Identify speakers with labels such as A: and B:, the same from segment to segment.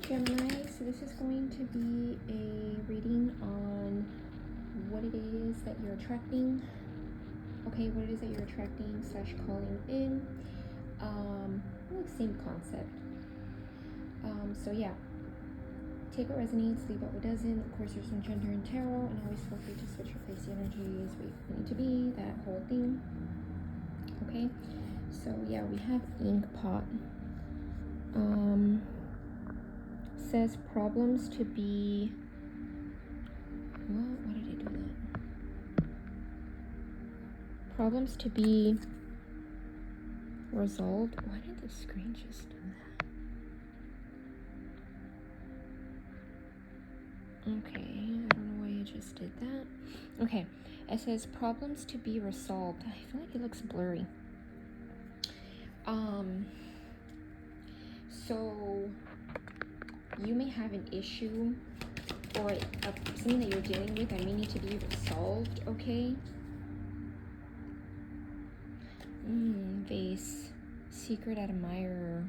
A: Gemini, so this is going to be a reading on what it is that you're attracting. Okay, what it is that you're attracting / calling in. Like same concept. So yeah, take what resonates, leave out what doesn't. Of course, there's no gender in tarot, and always feel free to switch or place the energies where you need to be, that whole thing. Okay, so yeah, we have ink pot. Says problems to be, why did I do that? Problems to be resolved. Why did the screen just do that? Okay, I don't know why you just did that. Okay, it says problems to be resolved. I feel like it looks blurry. So you may have an issue or something that you're dealing with that may need to be resolved, okay? Vase, secret admirer.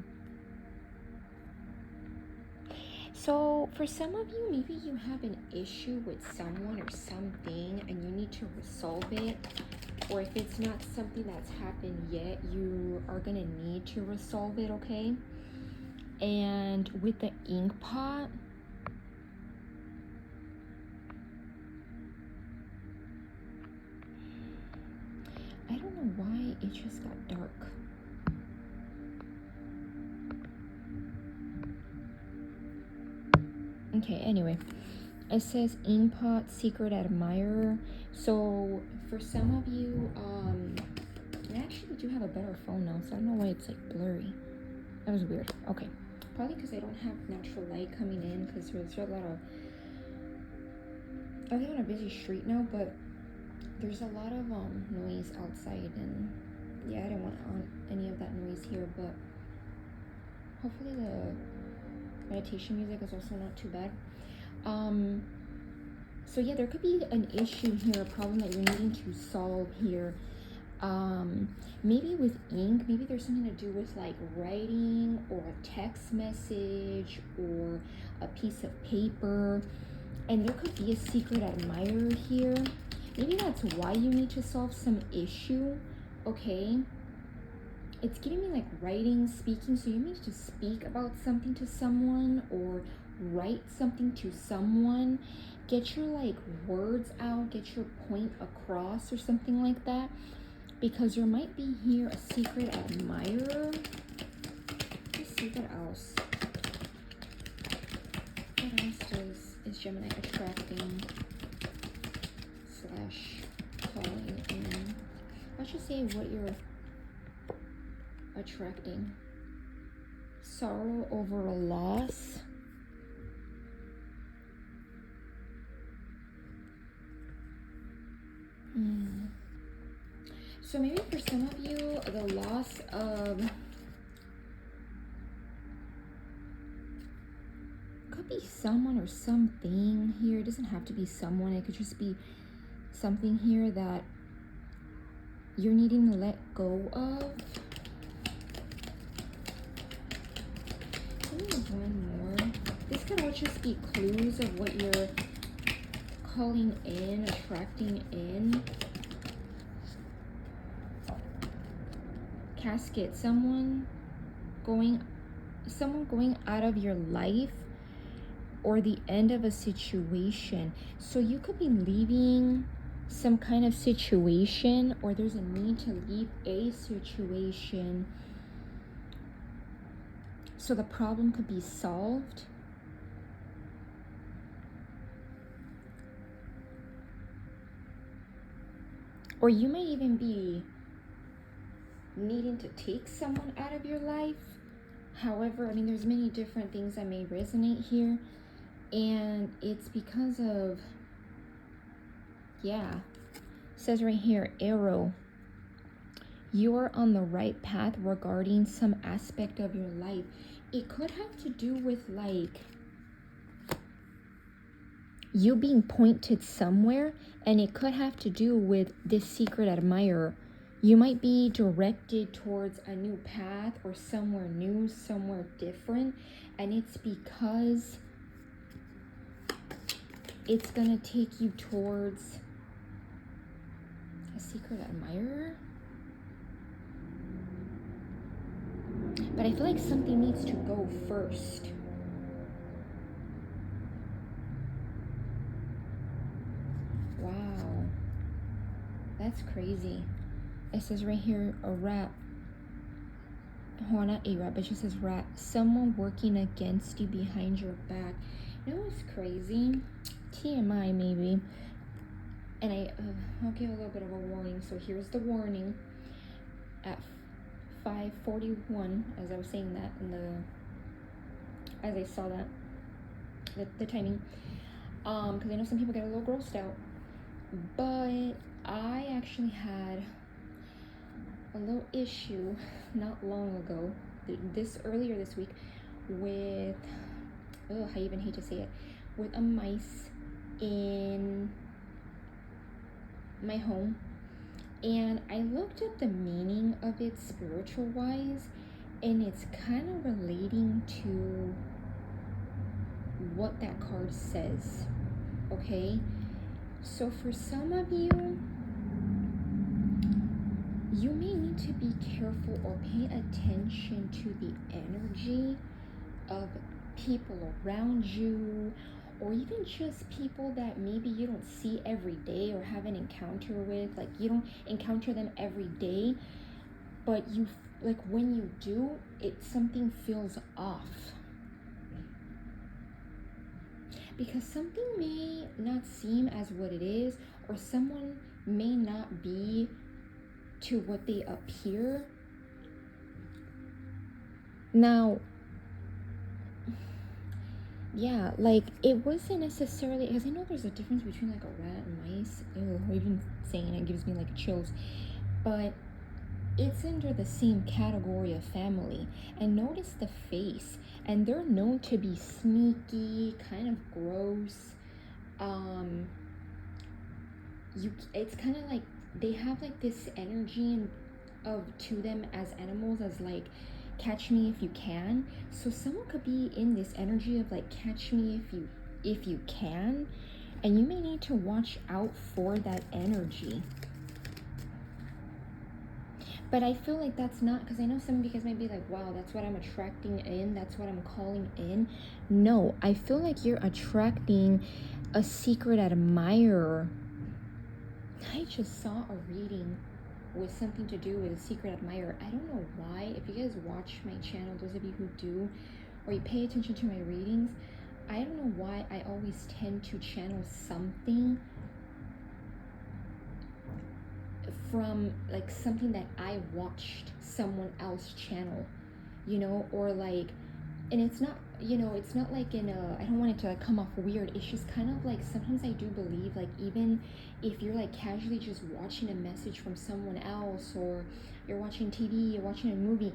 A: So for some of you, maybe you have an issue with someone or something and you need to resolve it. Or if it's not something that's happened yet, you are gonna need to resolve it, okay? And with the ink pot, I don't know why it just got dark. Okay, anyway, it says ink pot, secret admirer. So for some of you, I actually do have a better phone now, so I don't know why it's like blurry. That was weird. Okay, probably because I don't have natural light coming in, because there's a lot of, I live on a busy street now, but there's a lot of noise outside, and yeah, I don't want any of that noise here, but hopefully the meditation music is also not too bad. So yeah, there could be an issue here, a problem that you're needing to solve here. Maybe with ink, maybe there's something to do with like writing or a text message or a piece of paper, and there could be a secret admirer here. Maybe that's why you need to solve some issue, okay? It's giving me like writing, speaking, so you need to speak about something to someone or write something to someone. Get your like words out, get your point across or something like that, because there might be here a secret admirer. Let's see what else. What else is Gemini attracting / calling in? Let's just say what you're attracting. Sorrow over a loss. So maybe for some of you, the loss of, could be someone or something here. It doesn't have to be someone. It could just be something here that you're needing to let go of. One more. This could all just be clues of what you're calling in, attracting in. Casket, someone going out of your life, or the end of a situation. So you could be leaving some kind of situation, or there's a need to leave a situation so the problem could be solved. Or you may even be needing to take someone out of your life. However, I mean, there's many different things that may resonate here, and it's because of, yeah, it says right here, arrow, you are on the right path regarding some aspect of your life. It could have to do with like you being pointed somewhere, and it could have to do with this secret admirer. You might be directed towards a new path or somewhere new, somewhere different, and it's because it's gonna take you towards a secret admirer. But I feel like something needs to go first. Wow, that's crazy. It says right here, a rat. Oh, not a rat, but it just says rat. Someone working against you behind your back. You know what's crazy? TMI maybe. And I'll give a little bit of a warning. So here's the warning. At 5:41, as I was saying that as I saw that, the timing. Because I know some people get a little grossed out. But I actually had a little issue not long ago, earlier this week, with, I even hate to say it, with a mice in my home. And I looked at the meaning of it spiritual wise, and it's kind of relating to what that card says. Okay, so for some of you, you may need to be careful or pay attention to the energy of people around you, or even just people that maybe you don't see every day or have an encounter with. Like, you don't encounter them every day, but you, like, when you do, something feels off. Because something may not seem as what it is, or someone may not be to what they appear. Now, yeah, like, it wasn't necessarily, because I know there's a difference between like a rat and mice. Even saying it gives me like chills. But it's under the same category of family. And notice the face. And they're known to be sneaky, kind of gross. It's kind of like they have like this energy to them as animals, as like, catch me if you can. So someone could be in this energy of like, catch me if you can, and you may need to watch out for that energy. But I feel like that's not, because I know some of you guys might be like, wow, that's what I'm attracting in, that's what I'm calling in. No, I feel like you're attracting a secret admirer. I just saw a reading with something to do with a secret admirer. I don't know why. If you guys watch my channel, those of you who do, or you pay attention to my readings, I don't know why I always tend to channel something from like something that I watched someone else channel, or like, and it's not, it's not like I don't want it to like come off weird. It's just kind of like, sometimes I do believe, like, even if you're like casually just watching a message from someone else, or you're watching TV, you're watching a movie,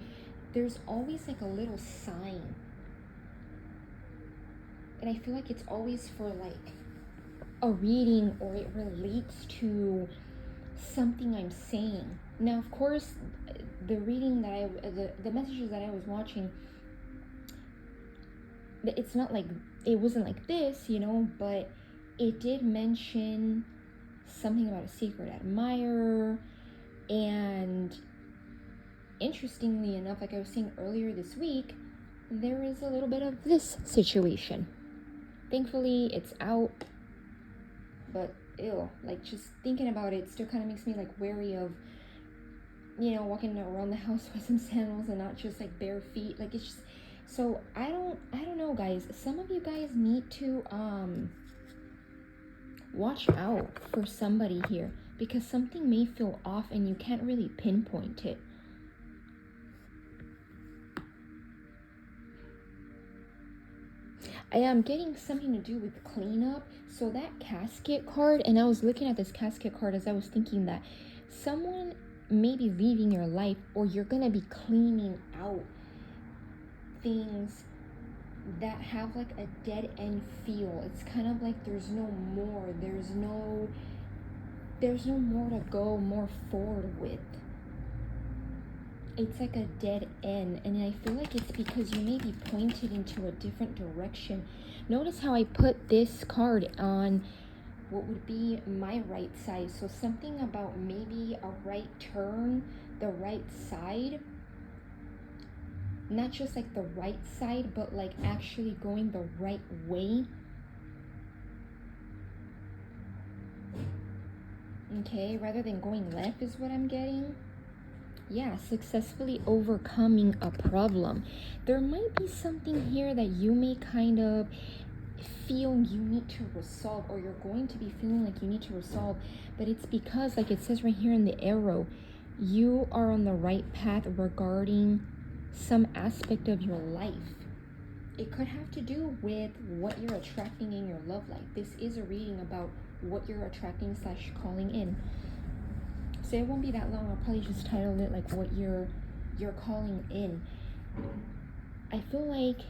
A: there's always like a little sign. And I feel like it's always for like a reading, or it relates to something I'm saying. Now, of course, the reading that the messages that I was watching, it's not like, it wasn't like this, but it did mention something about a secret admirer. And interestingly enough, like I was saying earlier this week, there is a little bit of this situation. Thankfully, it's out, but ew, like, just thinking about it still kind of makes me like wary of, walking around the house with some sandals and not just like bare feet. Like, it's just, so I don't know, guys. Some of you guys need to watch out for somebody here, because something may feel off and you can't really pinpoint it. I am getting something to do with cleanup. So that casket card, and I was looking at this casket card as I was thinking that someone may be leaving your life, or you're gonna be cleaning out things that have like a dead end feel. It's kind of like there's no more to go more forward with. it's like a dead end, and I feel like it's because you may be pointed into a different direction. Notice how I put this card on what would be my right side. So something about maybe a right turn, the right side, not just like the right side, but like actually going the right way. Okay, rather than going left is what I'm getting. Yeah, successfully overcoming a problem. There might be something here that you may kind of feel you need to resolve, or you're going to be feeling like you need to resolve, but it's because, like it says right here in the arrow, you are on the right path regarding some aspect of your life. It could have to do with what you're attracting in your love life. This is a reading about what you're attracting / calling in. So it won't be that long. I'll probably just title it like what you're calling in. I feel like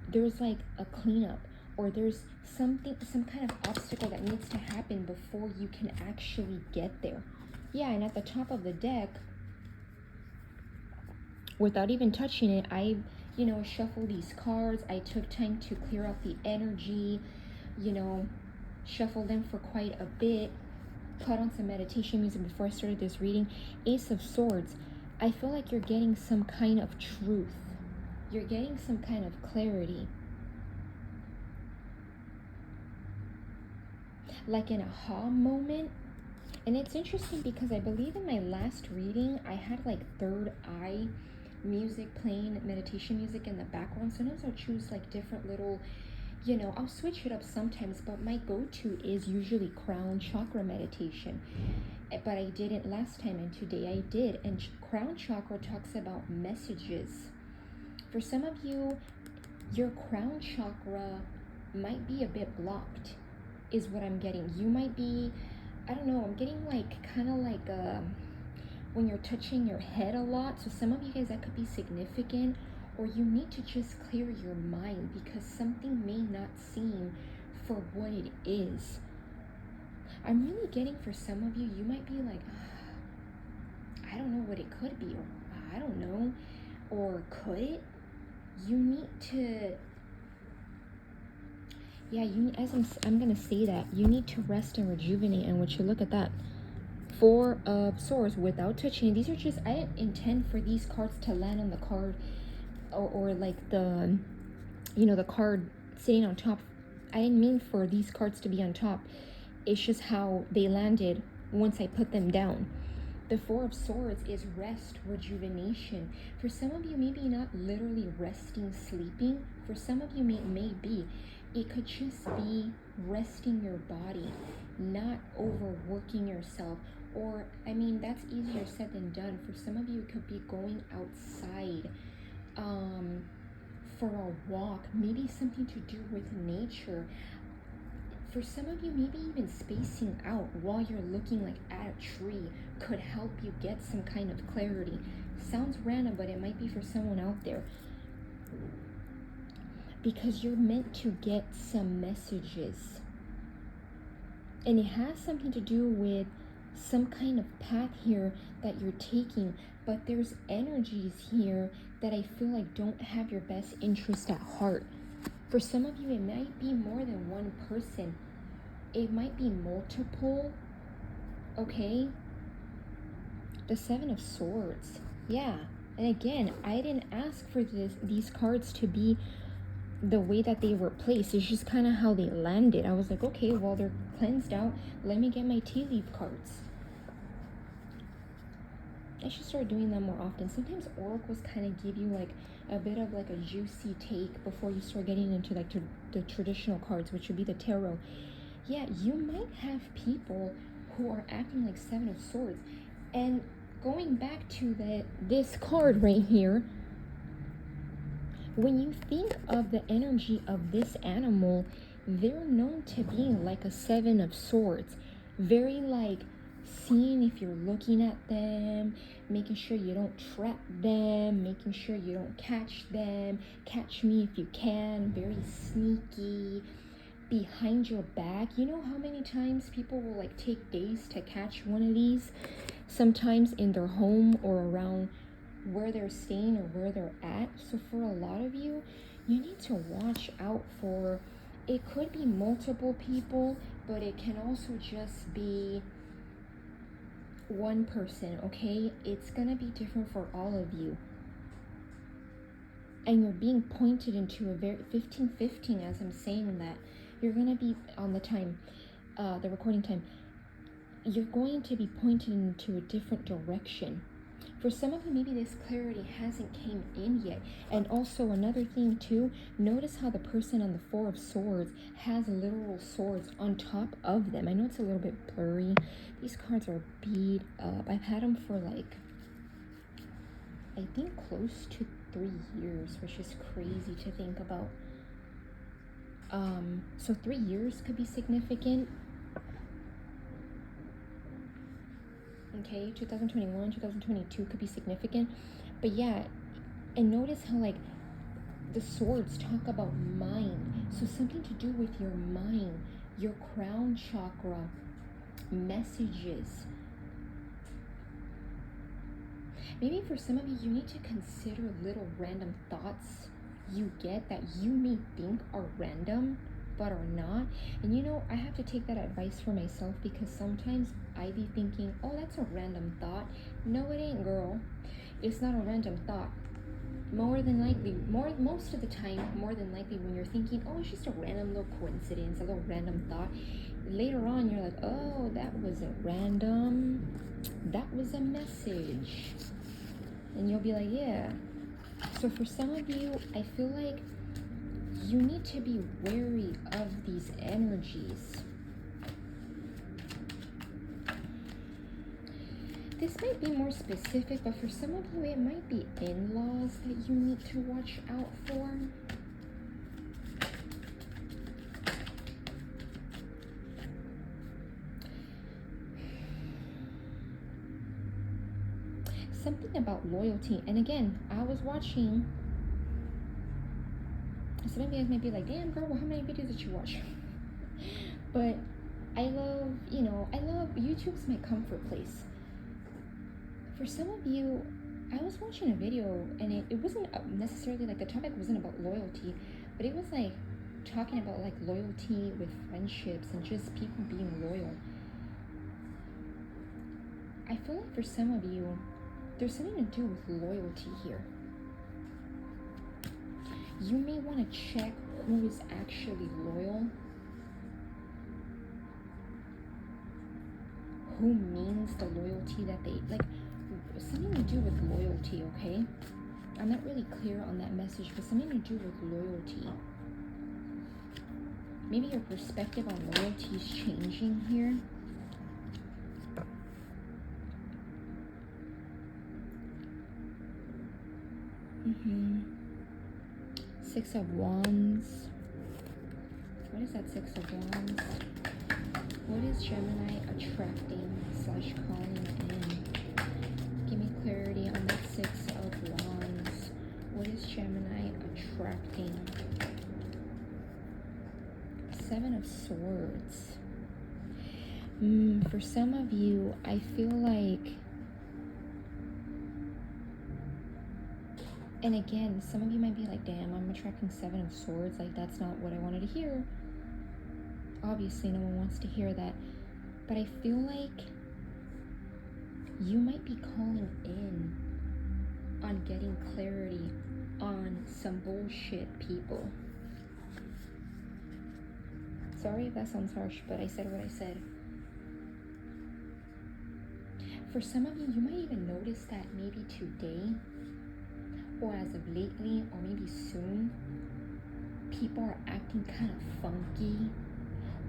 A: there's like a cleanup, or there's some kind of obstacle that needs to happen before you can actually get there. Yeah, and at the top of the deck, without even touching it, I shuffle these cards. I took time to clear out the energy, shuffle them for quite a bit, put on some meditation music before I started this reading. Ace of Swords. I feel like you're getting some kind of truth. You're getting some kind of clarity. Like an aha moment. And it's interesting because I believe in my last reading, I had like third eye music playing, meditation music in the background. Sometimes I'll choose like different little, I'll switch it up sometimes, but my go-to is usually crown chakra meditation. But I didn't last time, and today I did. And crown chakra talks about messages. For some of you, your crown chakra might be a bit blocked, is what I'm getting. You might be, I don't know, I'm getting like kind of like when you're touching your head a lot. So some of you guys, that could be significant, or you need to just clear your mind because something may not seem for what it is. I'm really getting, for some of you, you might be like, I don't know what it could be, or I don't know, or could it? You need to, yeah, I'm gonna say that you need to rest and rejuvenate. And what you look at that, Four of Swords, without touching. These are just, I didn't intend for these cards to land on the card, or like the, the card sitting on top. I didn't mean for these cards to be on top. It's just how they landed once I put them down. The Four of Swords is rest, rejuvenation. For some of you, maybe not literally resting, sleeping. For some of you, maybe it could just be resting your body, not overworking yourself. Or, I mean, that's easier said than done. For some of you, it could be going outside for a walk, maybe something to do with nature. For some of you, maybe even spacing out while you're looking like at a tree could help you get some kind of clarity. Sounds random, but it might be for someone out there. Because you're meant to get some messages. And it has something to do with some kind of path here that you're taking. But there's energies here that I feel like don't have your best interest at heart. For some of you, it might be more than one person. It might be multiple, okay? The Seven of Swords, yeah. And again, I didn't ask for these cards to be the way that they were placed. It's just kind of how they landed. I was like, okay, well, they're cleansed out. Let me get my tea leaf cards. I should start doing that more often. Sometimes oracles kind of give you like a bit of like a juicy take before you start getting into like the traditional cards, which would be the tarot. Yeah, you might have people who are acting like Seven of Swords. And going back to this card right here, when you think of the energy of this animal, they're known to be like a Seven of Swords. Very like seeing if you're looking at them, making sure you don't trap them, making sure you don't catch them, catch me if you can, very sneaky, behind your back. You know how many times people will like take days to catch one of these? Sometimes in their home or around where they're staying or where they're at. So for a lot of you, you need to watch out for, it could be multiple people, but it can also just be one person, okay? It's gonna be different for all of you. And you're being pointed into a very 15-15 as I'm saying that. You're gonna be on the time, the recording time, you're going to be pointed into a different direction. For some of you, maybe this clarity hasn't came in yet. And also another thing too, notice how the person on the Four of Swords has literal swords on top of them. I know it's a little bit blurry. These cards are beat up. I've had them for like, I think close to 3 years, which is crazy to think about. So 3 years could be significant. Okay, 2021, 2022 could be significant. But yeah, and notice how like the swords talk about mind. So something to do with your mind, your crown chakra, messages. Maybe for some of you, you need to consider little random thoughts you get that you may think are random, but are not. And you know, I have to take that advice for myself, because sometimes I be thinking, oh, that's a random thought. No, it ain't, girl. It's not a random thought. More than likely, most of the time, more than likely, when you're thinking, oh, it's just a random little coincidence, a little random thought, later on you're like, oh, that wasn't random, that was a message. And you'll be like, yeah. So for some of you, I feel like you need to be wary of these energies. This might be more specific, but for some of you, it might be in-laws that you need to watch out for. Something about loyalty. And again, I was watching, some of you guys might be like, damn girl, well, how many videos did you watch? But I love, YouTube's my comfort place. For some of you, I was watching a video, and it wasn't necessarily like, the topic wasn't about loyalty, but it was like talking about like loyalty with friendships and just people being loyal. I feel like for some of you, there's something to do with loyalty here. You may want to check who is actually loyal, who means the loyalty that they, like, something to do with loyalty, okay? I'm not really clear on that message, but something to do with loyalty. Maybe your perspective on loyalty is changing here. Six of Wands. What is that Six of Wands? What is Gemini attracting / calling in? Give me clarity on that Six of Wands. What is Gemini attracting? Seven of Swords. For some of you, I feel like, and again, some of you might be like, damn, I'm attracting Seven of Swords. Like, that's not what I wanted to hear. Obviously, no one wants to hear that. But I feel like you might be calling in on getting clarity on some bullshit people. Sorry if that sounds harsh, but I said what I said. For some of you, you might even notice that maybe today, or as of lately, or maybe soon, people are acting kind of funky,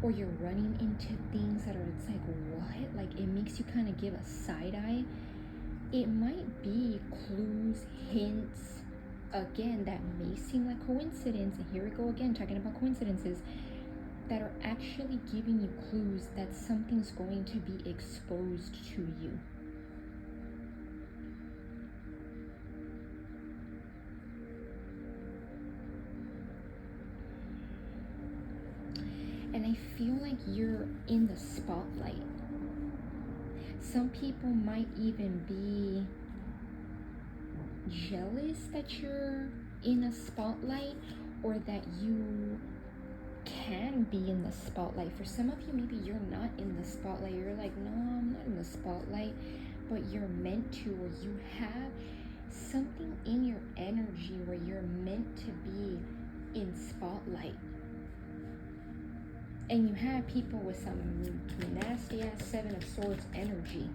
A: or you're running into things that are, it's like, what? Like, it makes you kind of give a side eye. It might be clues, hints, again, that may seem like coincidence, and here we go again, talking about coincidences, that are actually giving you clues that something's going to be exposed to you. And I feel like you're in the spotlight. Some people might even be jealous that you're in a spotlight, or that you can be in the spotlight. For some of you, maybe you're not in the spotlight. You're like, no, I'm not in the spotlight, but you're meant to, or you have something in your energy where you're meant to be in spotlight. And you have people with some nasty ass Seven of Swords energy.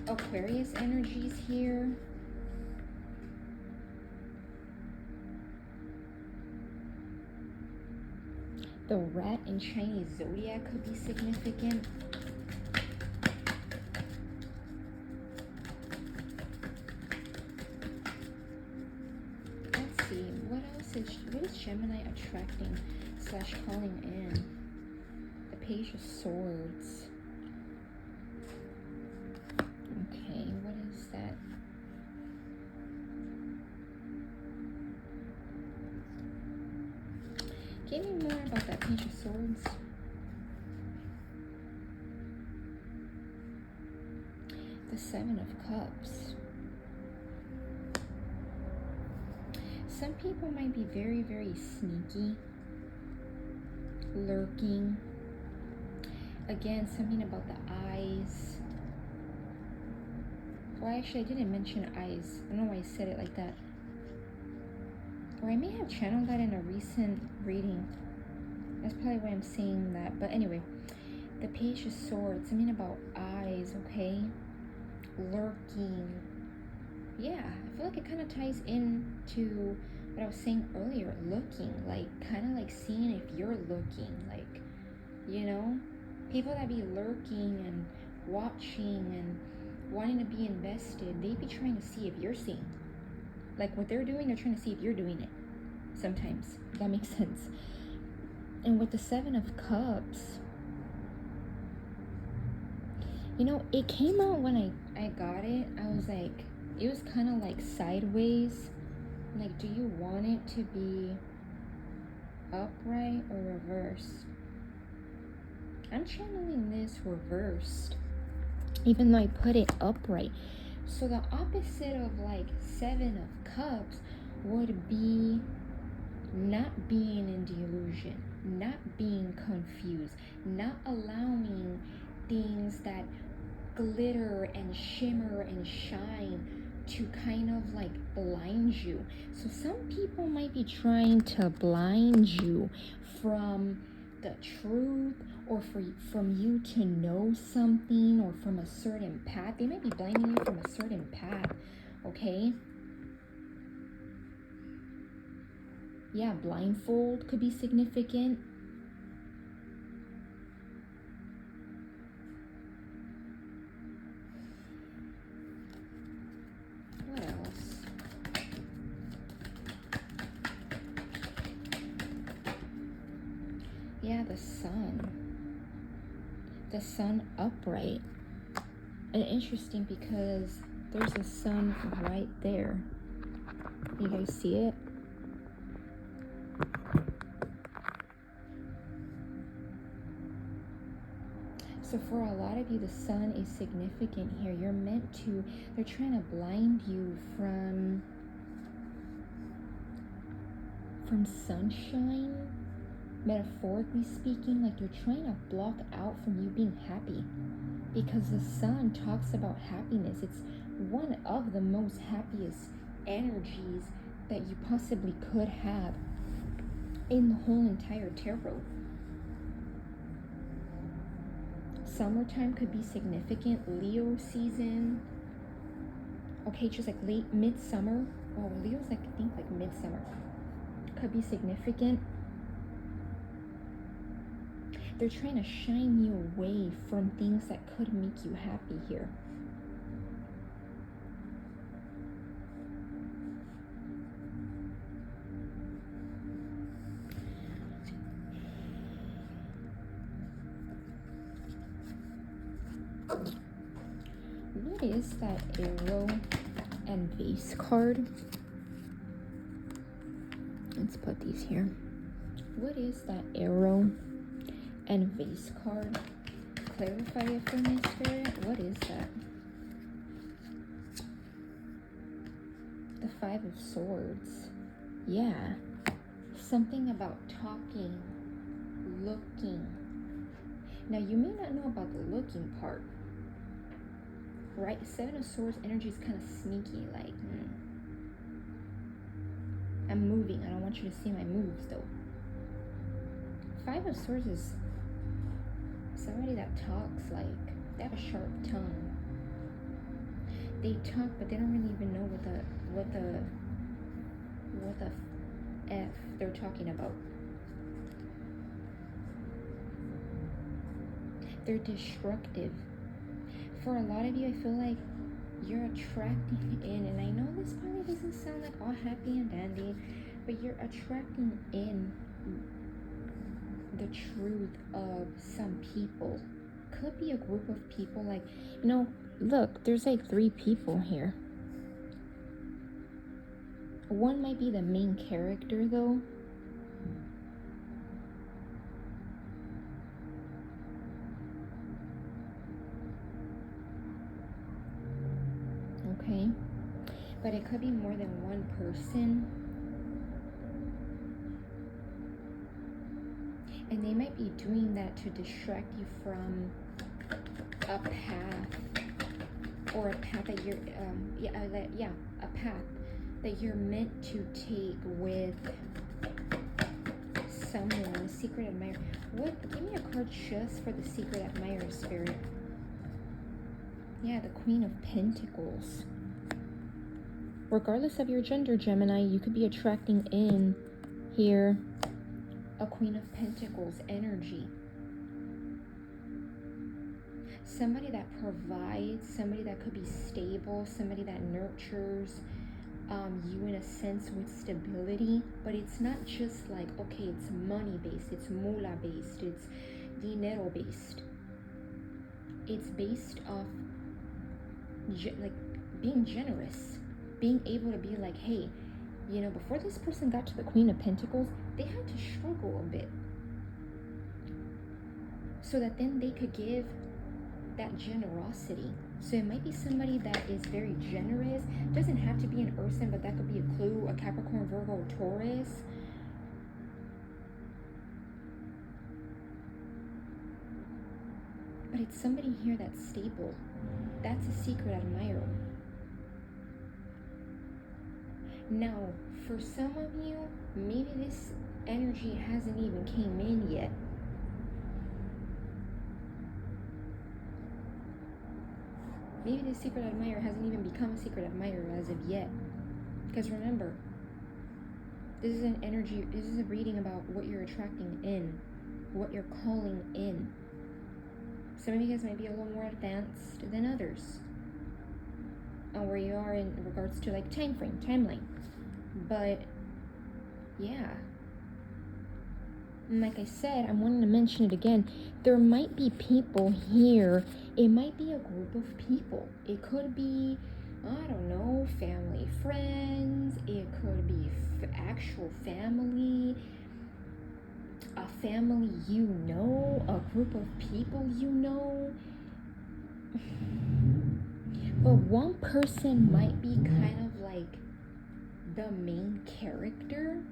A: Aquarius energies here. The rat in Chinese zodiac could be significant. Let's see, what is Gemini attracting / calling in? The Page of Swords. Okay, what is that? Give me more about that Page of Swords. The Seven of Cups. Some people might be very, very sneaky, lurking. Again, something about the eyes. Well, actually, I didn't mention eyes. I don't know why I said it like that. Or I may have channeled that in a recent reading. That's probably why I'm saying that. But anyway, the Page of Swords, something about eyes, okay? Lurking. Yeah, I feel like it kind of ties into what I was saying earlier. Looking, like, kind of like seeing if you're looking. Like, you know? People that be lurking and watching and wanting to be invested, they be trying to see if you're seeing. Like what they're doing, they're trying to see if you're doing it. Sometimes. That makes sense. And with the Seven of Cups, you know, it came out when I got it. I was like, it was kind of like sideways. Like, do you want it to be upright or reversed? I'm channeling this reversed, even though I put it upright. So the opposite of like Seven of Cups would be not being in delusion, not being confused, not allowing things that glitter and shimmer and shine to kind of like blind you. So some people might be trying to blind you from the truth, or from you to know something, or from a certain path. They might be blinding you from a certain path, okay? Yeah, blindfold could be significant. What else? Yeah, the sun. The sun upright. And interesting because there's a sun right there. You guys see it? So for a lot of you, the sun is significant here. You're meant to, they're trying to blind you from sunshine, metaphorically speaking. Like you're trying to block out from you being happy, because the sun talks about happiness. It's one of the most happiest energies that you possibly could have in the whole entire tarot. Summertime could be significant. Leo season. Okay, just like late midsummer. Oh, Leo's like, I think like midsummer. Could be significant. They're trying to shine you away from things that could make you happy here. What is that arrow and vase card? Let's put these here. What is that arrow and vase card? Clarify it for me, Spirit. What is that? Five of Swords. Yeah. Something about talking, looking. Now, you may not know about the looking part, right? Seven of Swords energy is kind of sneaky, like, I'm moving. I don't want you to see my moves, though. Five of Swords is somebody that talks, like, they have a sharp tongue. They talk, but they don't really even know what the F they're talking about. They're destructive. For a lot of you, I feel like you're attracting in, and I know this probably doesn't sound like all happy and dandy, but you're attracting in the truth of some people. Could be a group of people, like, you know, look, there's like 3 people here. One might be the main character, though. Okay, but it could be more than one person, and they might be doing that to distract you from a path, or a path that you're a path that you're meant to take with someone. A secret admirer. What? Give me a card just for the secret admirer, Spirit. Yeah, the Queen of Pentacles. Regardless of your gender, Gemini, you could be attracting in here a Queen of Pentacles energy. Somebody that provides, somebody that could be stable, somebody that nurtures you in a sense with stability. But it's not just like, okay, it's money based, it's moolah based, it's dinero based. It's based off like being generous, being able to be like, hey, you know, before this person got to the Queen of Pentacles, they had to struggle a bit, so that then they could give that generosity. So it might be somebody that is very generous. Doesn't have to be an Earth sign, but that could be a clue, a Capricorn, Virgo, or Taurus. But it's somebody here that's stable. That's a secret admirer. Now, for some of you, maybe this energy hasn't even came in yet. Maybe this secret admirer hasn't even become a secret admirer as of yet. Because remember, this is an energy, this is a reading about what you're attracting in, what you're calling in. Some of you guys might be a little more advanced than others on where you are in regards to like time frame, timeline. But yeah, and like I said, I'm wanting to mention it again. There might be people here. It might be a group of people. It could be, I don't know, family, friends. It could be actual family. A family you know. A group of people you know. But one person might be kind of like the main character.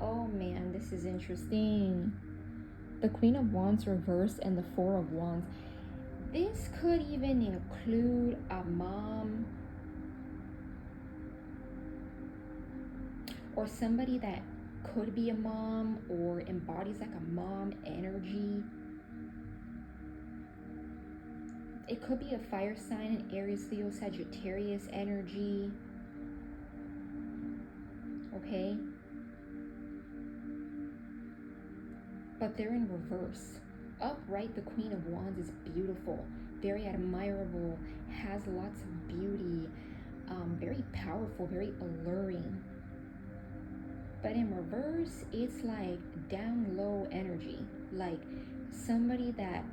A: Oh man, this is interesting. The Queen of Wands reversed and the Four of Wands. This could even include a mom or somebody that could be a mom or embodies like a mom energy. It could be a fire sign, an Aries, Leo, Sagittarius energy. Okay? But they're in reverse. Upright, the Queen of Wands is beautiful, very admirable, has lots of beauty, very powerful, very alluring. But in reverse, it's like down low energy, like somebody that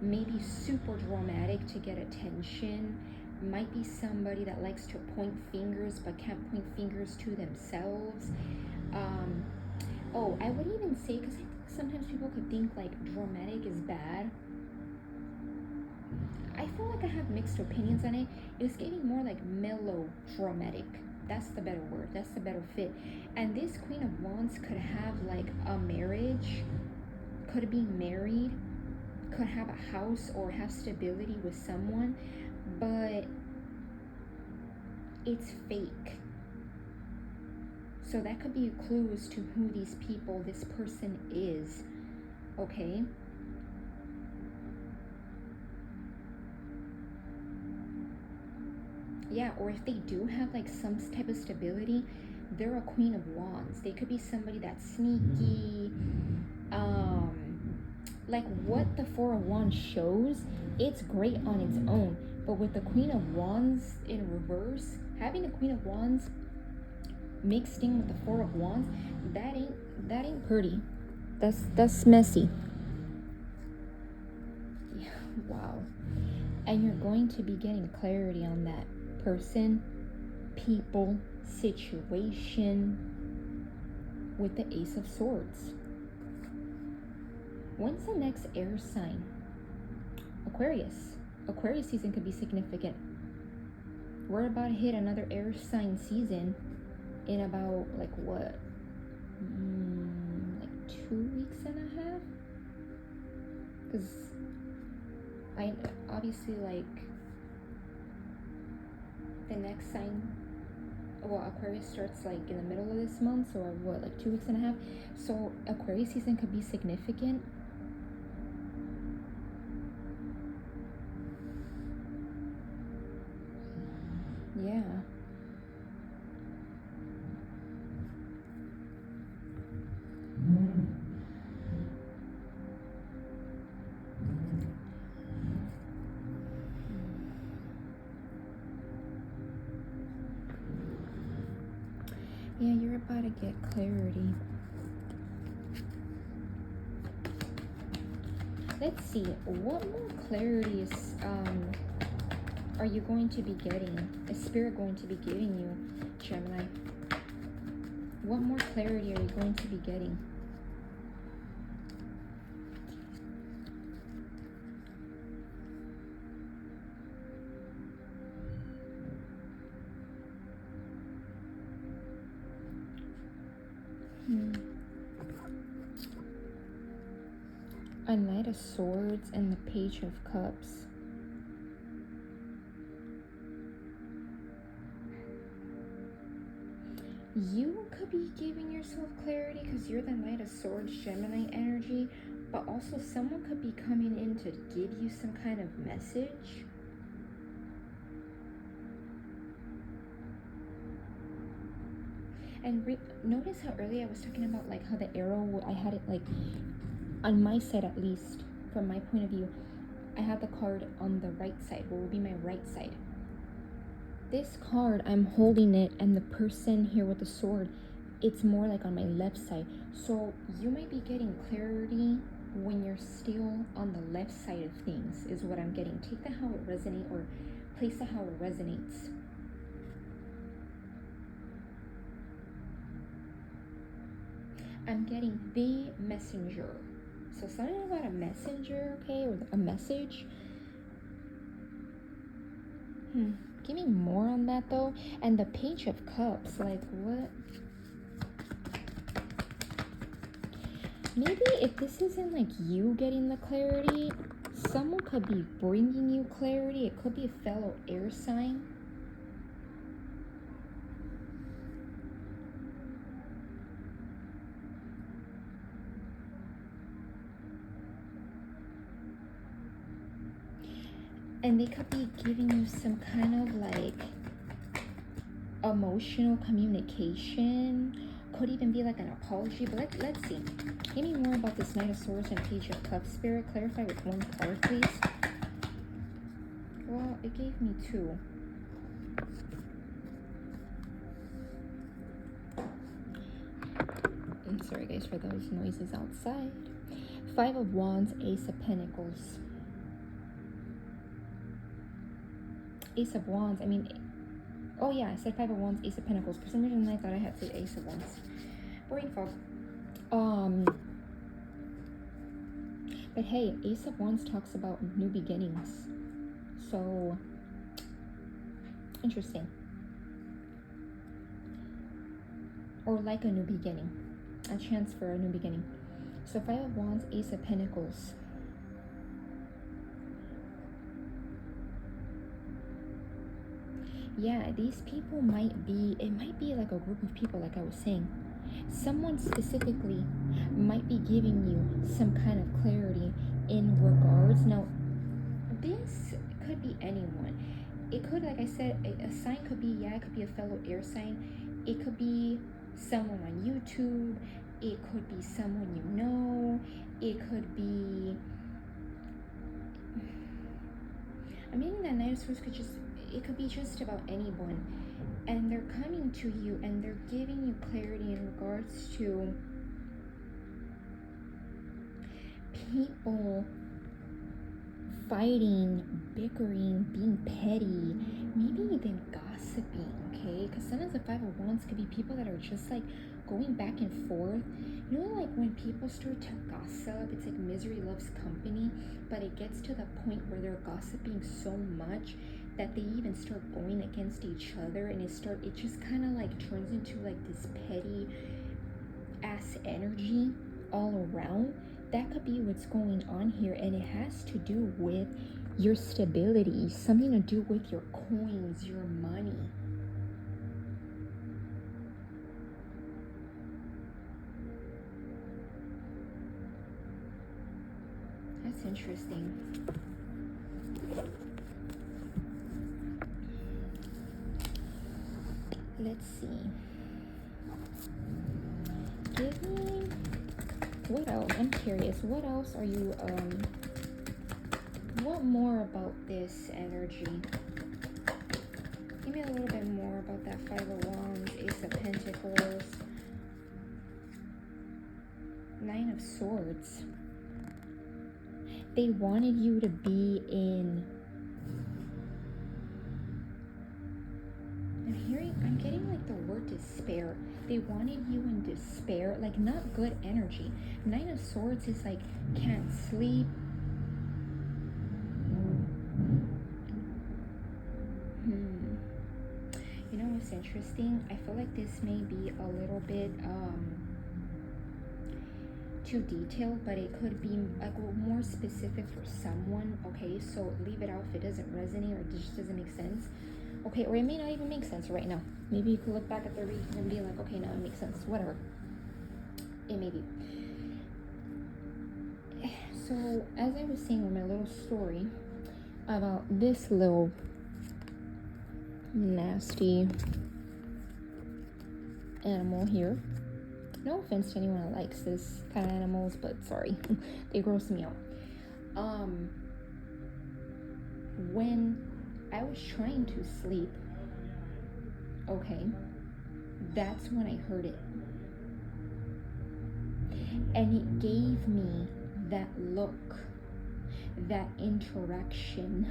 A: may be super dramatic to get attention, might be somebody that likes to point fingers but can't point fingers to themselves. Oh, I would even say, because sometimes people could think like dramatic is bad. I feel like I have mixed opinions on it. It's getting more like melodramatic. That's the better word. That's the better fit. And this Queen of Wands could have like a marriage, could be married, could have a house or have stability with someone, but it's fake. So that could be a clue as to who these people, this person is, okay? Yeah, or if they do have like some type of stability, they're a Queen of Wands. They could be somebody that's sneaky. Like what the Four of Wands shows, it's great on its own. But with the Queen of Wands in reverse, having the Queen of Wands mixed in with the Four of Wands, that ain't pretty. That's messy. Yeah, wow. And you're going to be getting clarity on that person, people, situation with the Ace of Swords. When's the next air sign? Aquarius. Aquarius season could be significant. We're about to hit another air sign season in about like what? Like 2 weeks and a half? Because I obviously like the next sign, well, Aquarius starts like in the middle of this month, so what, like 2 weeks and a half? So Aquarius season could be significant. Yeah. Yeah, you're about to get clarity. Let's see, what more clarity is are you going to be getting? Is Spirit going to be giving you, Gemini? What more clarity are you going to be getting? A Knight of Swords and the Page of Cups. You could be giving yourself clarity because you're the Knight of Swords, Gemini energy, but also someone could be coming in to give you some kind of message. And notice how earlier I was talking about like how the arrow, I had it like on my side, at least from my point of view, I have the card on the right side, what will be my right side. This card, I'm holding it, and the person here with the sword, it's more like on my left side. So you might be getting clarity when you're still on the left side of things, is what I'm getting. Take that how it resonates, or place it how it resonates. I'm getting the messenger. So something about a messenger, okay, or a message. Give me more on that though. And the Page of Cups, like what? Maybe if this isn't like you getting the clarity, someone could be bringing you clarity. It could be a fellow air sign. And they could be giving you some kind of like emotional communication. Could even be like an apology. But let's see. Give me more about this Knight of Swords and Page of Cups. Spirit, clarify with one card, please. Well, it gave me two. I'm sorry guys for those noises outside. Five of Wands, Ace of Pentacles. Ace of Wands, I mean, oh yeah, I said Five of Wands, Ace of Pentacles. For some reason I thought I had said Ace of Wands. Brain fog. But hey, Ace of Wands talks about new beginnings. So, interesting. Or like a new beginning. A chance for a new beginning. So Five of Wands, Ace of Pentacles. Yeah, these people might be, it might be like a group of people, like I was saying. Someone specifically might be giving you some kind of clarity in regards. Now, this could be anyone. It could, like I said, a sign could be, yeah, it could be a fellow air sign. It could be someone on YouTube. It could be someone you know. It could be, I mean, that Knight of Swords could just, it could be just about anyone. And they're coming to you and they're giving you clarity in regards to people fighting, bickering, being petty, maybe even gossiping, okay? Because sometimes the Five of Wands could be people that are just like going back and forth. You know, like when people start to gossip, it's like misery loves company, but it gets to the point where they're gossiping so much that they even start going against each other, and it just kind of like turns into like this petty ass energy all around. That could be what's going on here, and it has to do with your stability, something to do with your coins, your money. That's interesting. Let's see. Give me, what else? I'm curious. What else are you, what more about this energy? Give me a little bit more about that Five of Wands, Ace of Pentacles, Nine of Swords. They wanted you to be in, I'm getting like the word despair. They wanted you in despair, like not good energy. Nine of Swords is like, can't sleep. You know what's interesting? I feel like this may be a little bit too detailed, but it could be like more specific for someone. Okay, so leave it out if it doesn't resonate or it just doesn't make sense. Okay, or it may not even make sense right now. Maybe you could look back at the reading and be like, okay, now it makes sense. Whatever. It may be. So, as I was saying with my little story about this little nasty animal here. No offense to anyone that likes this kind of animals, but sorry. They gross me out. When I was trying to sleep, okay, that's when I heard it. And it gave me that look, that interaction.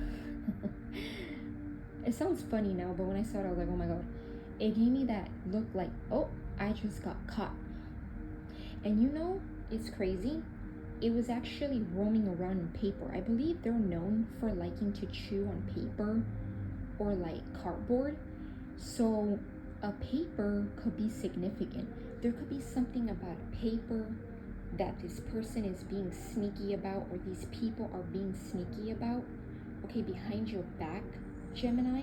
A: It sounds funny now, but when I saw it, I was like, oh my God. It gave me that look like, oh, I just got caught. And you know, it's crazy. It was actually roaming around in paper. I believe they're known for liking to chew on paper or like cardboard. So a paper could be significant. There could be something about a paper that this person is being sneaky about, or these people are being sneaky about, okay, behind your back, Gemini,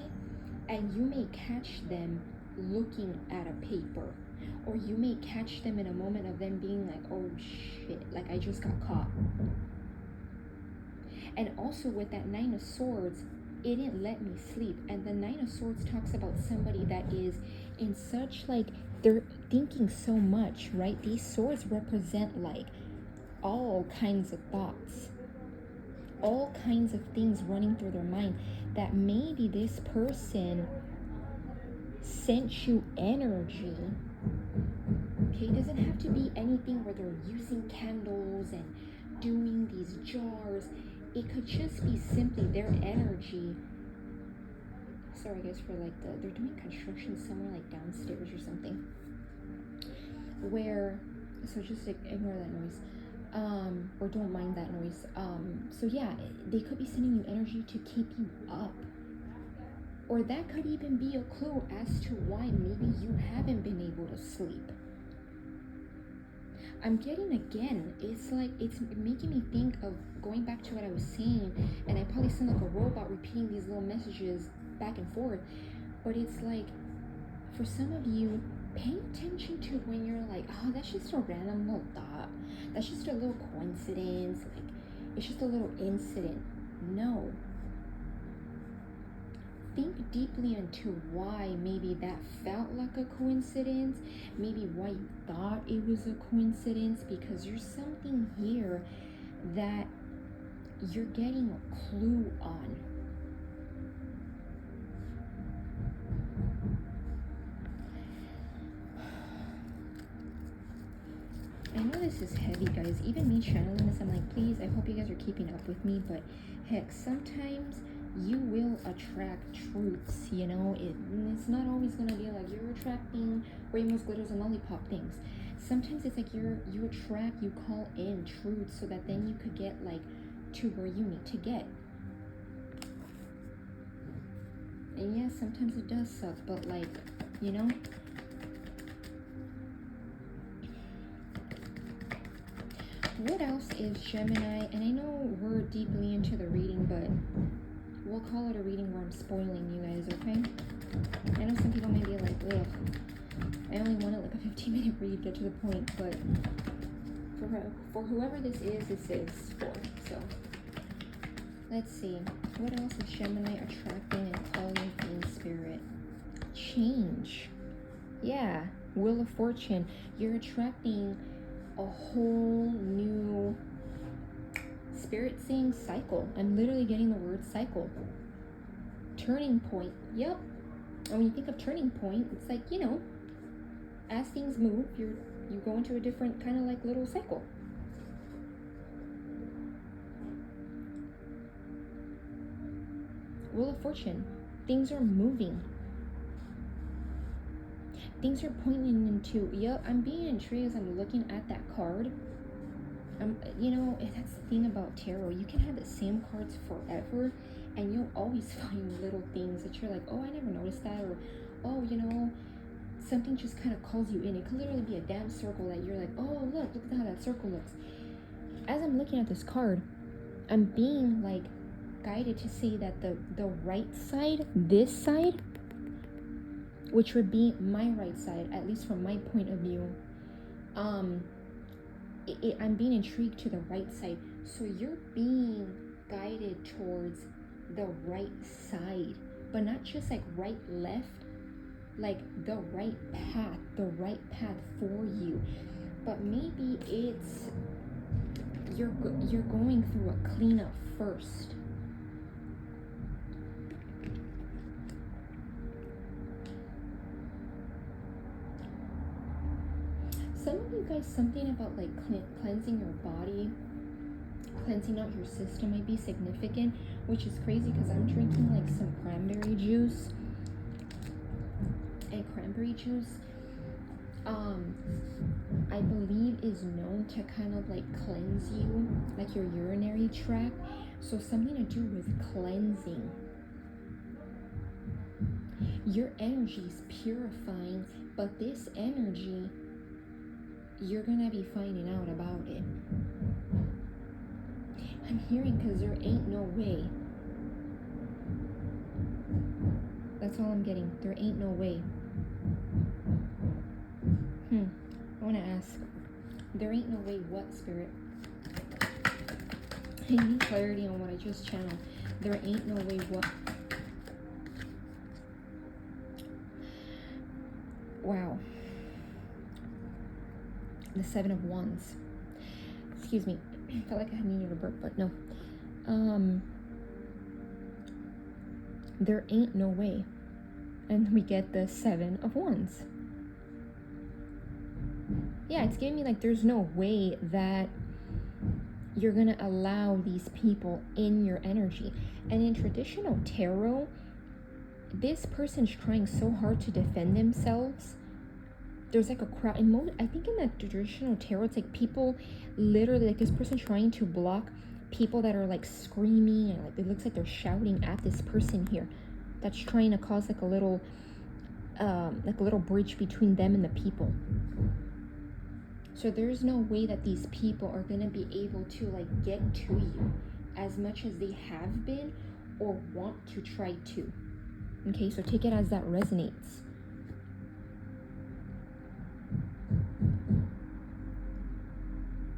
A: and you may catch them looking at a paper, or you may catch them in a moment of them being like, oh shit, like I just got caught. And also with that Nine of Swords, it didn't let me sleep. And the Nine of Swords talks about somebody that is in such like, they're thinking so much, right? These swords represent like all kinds of thoughts, all kinds of things running through their mind, that maybe this person sent you energy. Okay, it doesn't have to be anything where they're using candles and doing these jars. It could just be simply their energy. Sorry guys for like they're doing construction somewhere like downstairs or something. Where, so just ignore that noise. or don't mind that noise. So yeah, they could be sending you energy to keep you up. Or that could even be a clue as to why maybe you haven't been able to sleep. I'm getting, again, it's like, it's making me think of going back to what I was saying, and I probably sound like a robot repeating these little messages back and forth, but it's like, for some of you, pay attention to when you're like, oh, that's just a random little thought, that's just a little coincidence, like, it's just a little incident. No. Think deeply into why maybe that felt like a coincidence, maybe why you thought it was a coincidence, because there's something here that you're getting a clue on. I know this is heavy, guys. Even me channeling this, I'm like, please, I hope you guys are keeping up with me, but heck, sometimes you will attract truths, you know. It's not always gonna be like you're attracting rainbows, glitters, and lollipop things. Sometimes it's like you attract, you call in truths so that then you could get like to where you need to get. And yeah, sometimes it does suck, but like, you know, what else is Gemini? And I know we're deeply into the reading, but we'll call it a reading where I'm spoiling you guys, okay? I know some people may be like, ugh, I only wanted like a 15-minute read, get to the point, but for whoever this is for. So, let's see. What else is Gemini attracting and calling in spirit? Change. Yeah, Wheel of Fortune. You're attracting a whole new, spirit saying cycle. I'm literally getting the word cycle. Turning point. Yep. And when you think of turning point, it's like, you know, as things move, you go into a different kind of like little cycle. Wheel of Fortune. Things are moving. Things are pointing into, yep, I'm being intrigued as I'm looking at that card. You know, that's the thing about tarot. You can have the same cards forever, and you'll always find little things that you're like, oh, I never noticed that, or, oh, you know, something just kind of calls you in. It could literally be a damn circle that you're like, oh, look at how that circle looks. As I'm looking at this card, I'm being like guided to say that the right side, this side, which would be my right side, at least from my point of view, I'm being intrigued to the right side. So you're being guided towards the right side, but not just like right, left, like the right path for you. But maybe it's you're going through a cleanup first. Some of you guys, something about like cleansing your body, cleansing out your system might be significant, which is crazy because I'm drinking like some cranberry juice. And cranberry juice, I believe is known to kind of like cleanse you, like your urinary tract. So something to do with cleansing. Your energy is purifying, but this energy, you're gonna be finding out about it. I'm hearing because there ain't no way. That's all I'm getting. There ain't no way. I want to ask. There ain't no way what, Spirit? I need clarity on what I just channeled. There ain't no way what. Wow. The 7 of Wands. Excuse me. I felt like I needed a burp, but no. There ain't no way. And we get the 7 of Wands. Yeah, it's giving me like there's no way that you're gonna allow these people in your energy. And in traditional tarot, this person's trying so hard to defend themselves there's like a crowd. And most, I think in the traditional tarot, it's like people literally, like this person trying to block people that are like screaming, and like it looks like they're shouting at this person here that's trying to cause like a little bridge between them and the people. So there's no way that these people are going to be able to like get to you as much as they have been or want to try to. Okay, so take it as that resonates.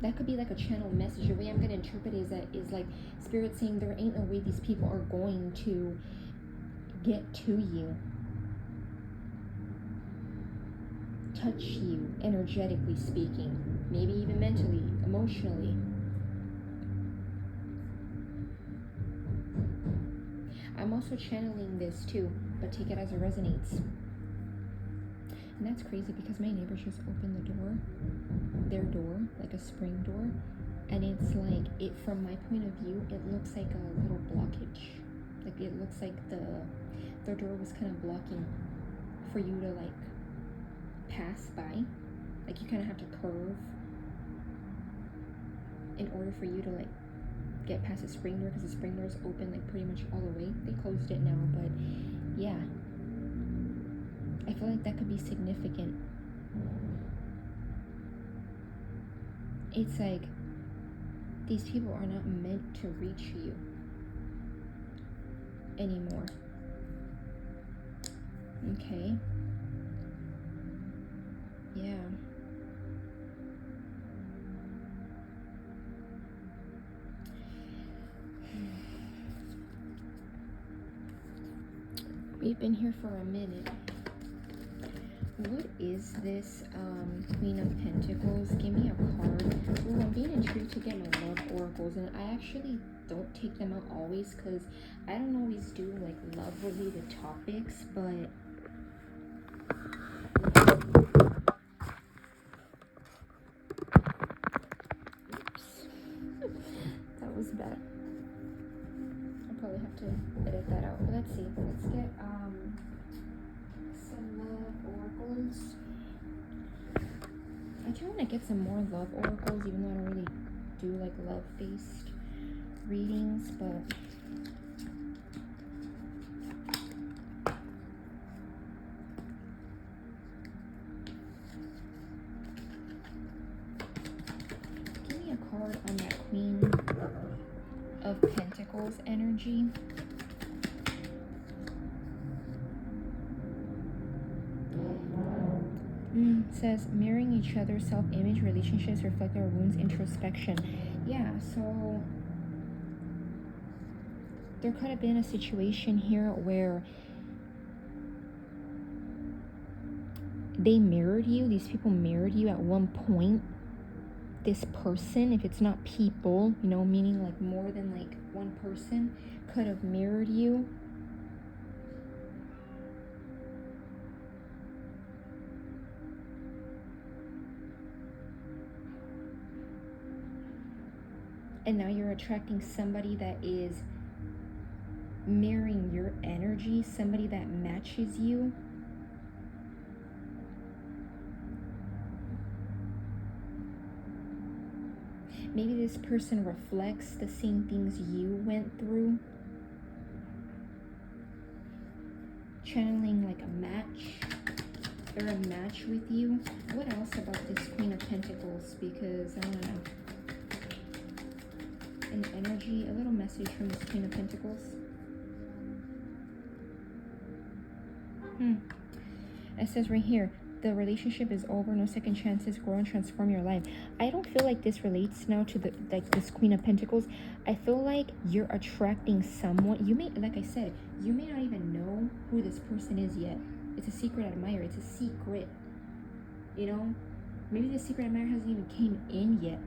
A: That could be like a channel message. The way I'm going to interpret it is like Spirit saying there ain't no way these people are going to get to you, touch you, energetically speaking, maybe even mentally, emotionally. I'm also channeling this too, but take it as it resonates. And that's crazy because my neighbors just opened the door, their door, like a spring door, and it's like, it, from my point of view, it looks like a little blockage. Like it looks like their door was kind of blocking for you to like pass by. Like you kind of have to curve in order for you to like get past the spring door, because the spring door is open like pretty much all the way. They closed it now, but yeah, I feel like that could be significant. It's like these people are not meant to reach you anymore. Okay. Yeah. We've been here for a minute. What is this Queen of Pentacles? Give me a card. Ooh, I'm being intrigued to get my love oracles, and I actually don't take them out always because I don't always do like love related topics, but oops. That was bad. I'll probably have to edit that out. But let's see. Let's get some love oracles. I do want to get some more love oracles, even though I don't really do like love-based readings, but give me a card on that Queen of Pentacles energy. Says mirroring each other's self-image, relationships reflect our wounds, introspection. Yeah, so there could have been a situation here where they mirrored you. These people mirrored you at one point. This person, if it's not people, you know, meaning like more than like one person, could have mirrored you. And now you're attracting somebody that is mirroring your energy, somebody that matches you. Maybe this person reflects the same things you went through. Channeling like a match. They're a match with you. What else about this Queen of Pentacles? Because I don't know. An energy, a little message from this Queen of Pentacles. It says right here, the relationship is over, no second chances, grow and transform your life. I don't feel like this relates now to the like this Queen of Pentacles. I feel like you're attracting someone. You may, like I said, you may not even know who this person is yet. It's a secret admirer. It's a secret. You know, maybe the secret admirer hasn't even came in yet.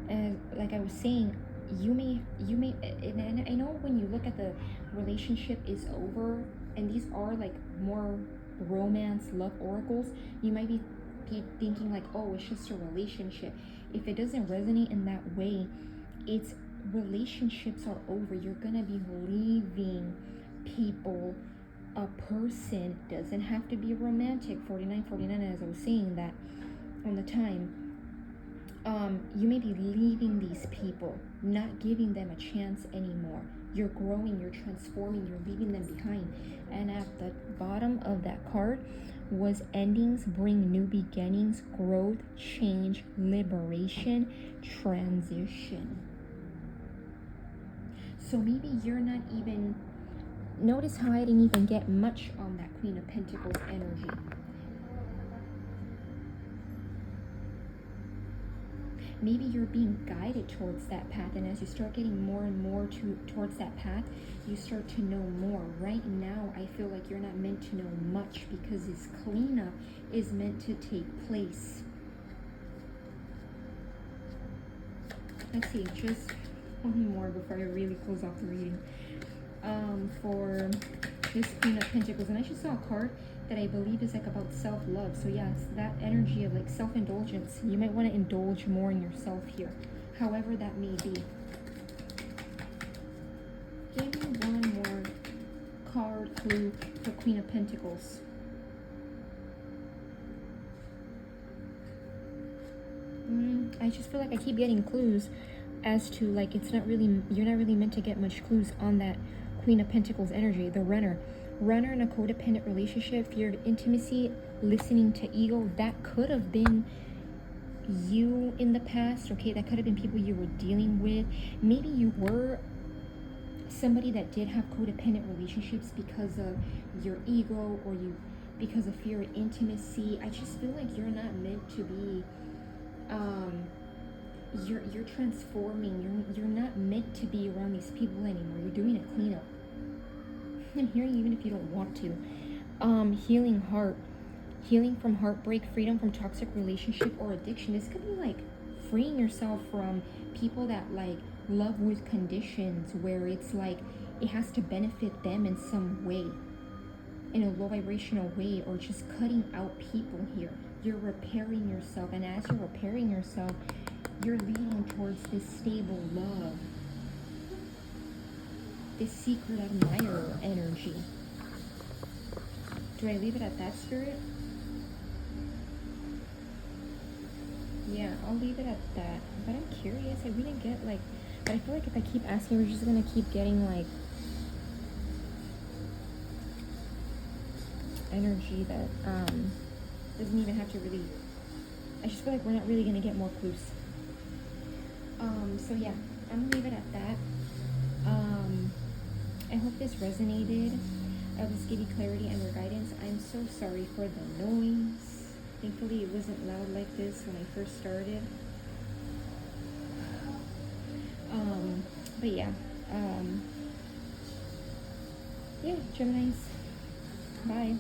A: And like I was saying, you may, and I know when you look at the relationship is over, and these are like more romance, love oracles, you might be thinking like, oh, it's just a relationship. If it doesn't resonate in that way, it's relationships are over. You're gonna be leaving people a person, doesn't have to be romantic, 4949, as I was saying that on the time. You may be leaving these people, not giving them a chance anymore. You're growing, you're transforming, you're leaving them behind. And at the bottom of that card was endings bring new beginnings, growth, change, liberation, transition. So maybe you're not even, notice how I didn't even get much on that Queen of Pentacles energy. Maybe you're being guided towards that path, and as you start getting more and more towards that path, you start to know more. Right now, I feel like you're not meant to know much because this cleanup is meant to take place. Let's see, just one more before I really close off the reading. For this Queen of Pentacles, and I just saw a card that I believe is like about self-love. So yes, that energy of like self-indulgence. You might want to indulge more in yourself here, however that may be. Give me one more card clue for Queen of Pentacles. I just feel like I keep getting clues as to like it's not really, you're not really meant to get much clues on that Queen of Pentacles energy. The runner in a codependent relationship, fear of intimacy, listening to ego. That could have been you in the past, okay? That could have been people you were dealing with. Maybe you were somebody that did have codependent relationships because of your ego, or you because of fear of intimacy. I just feel like you're not meant to be you're transforming. You're not meant to be around these people anymore. You're doing a cleanup. I'm hearing, even if you don't want to. Healing heart, healing from heartbreak, freedom from toxic relationship or addiction. This could be like freeing yourself from people that like love with conditions, where it's like it has to benefit them in some way, in a low vibrational way, or just cutting out people here. You're repairing yourself, and as you're repairing yourself, you're leading towards this stable love, this secret admirer energy. Do I leave it at that, Spirit? Yeah, I'll leave it at that. But I'm curious, I really get like, but I feel like if I keep asking, we're just gonna keep getting like energy that doesn't even have to really, I just feel like we're not really gonna get more clues. So yeah, I'm gonna leave it at that. I hope this resonated. I'll just give you clarity and your guidance. I'm so sorry for the noise. Thankfully it wasn't loud like this when I first started. But yeah, yeah, Geminis, bye.